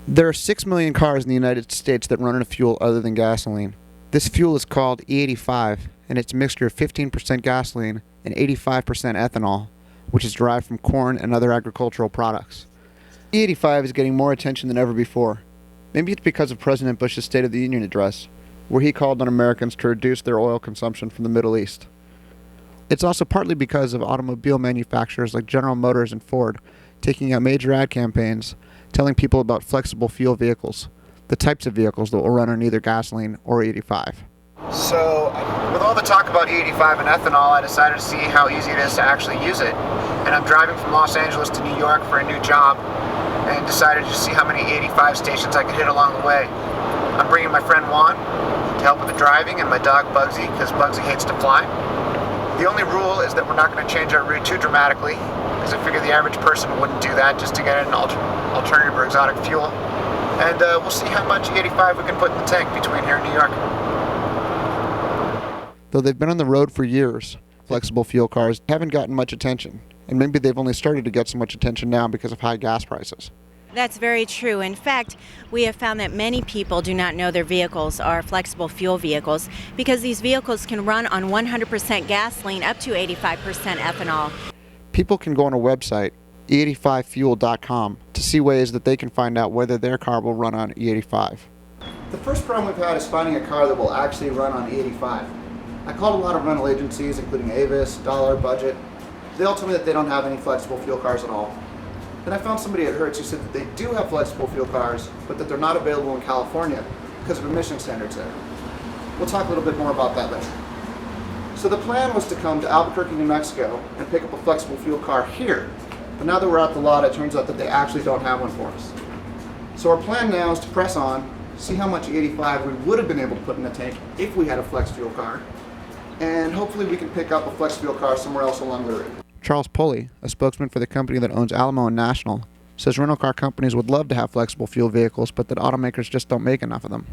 There are 6 million cars in the United States that run on a fuel other than gasoline. This fuel is called E85, and it's a mixture of 15% gasoline and 85% ethanol, which is derived from corn and other agricultural products. E85 is getting more attention than ever before. Maybe it's because of President Bush's State of the Union address, where he called on Americans to reduce their oil consumption from the Middle East. It's also partly because of automobile manufacturers like General Motors and Ford taking out major ad campaigns telling people about flexible fuel vehicles, the types of vehicles that will run on either gasoline or E85. So, with all the talk about E85 and ethanol, I decided to see how easy it is to actually use it. And I'm driving from Los Angeles to New York for a new job, and decided to see how many E85 stations I could hit along the way. I'm bringing my friend Juan to help with the driving, and my dog Bugsy, because Bugsy hates to fly. The only rule is that we're not going to change our route too dramatically, because I figure the average person wouldn't do that just to get an alternative or exotic fuel. And we'll see how much E85 we can put in the tank between here and New York. Though they've been on the road for years, flexible fuel cars haven't gotten much attention, and maybe they've only started to get so much attention now because of high gas prices. That's very true. In fact, we have found that many people do not know their vehicles are flexible fuel vehicles because these vehicles can run on 100% gasoline up to 85% ethanol. People can go on a website, E85fuel.com, to see ways that they can find out whether their car will run on E85. The first problem we've had is finding a car that will actually run on E85. I called a lot of rental agencies, including Avis, Dollar, Budget. They all told me that they don't have any flexible fuel cars at all. Then I found somebody at Hertz who said that they do have flexible fuel cars, but that they're not available in California because of emission standards there. We'll talk a little bit more about that later. So the plan was to come to Albuquerque, New Mexico and pick up a flexible fuel car here. But now that we're at the lot, it turns out that they actually don't have one for us. So our plan now is to press on, see how much E85 we would have been able to put in the tank if we had a flex fuel car, and hopefully we can pick up a flex fuel car somewhere else along the route. Charles Pulley, a spokesman for the company that owns Alamo and National, says rental car companies would love to have flexible fuel vehicles, but that automakers just don't make enough of them.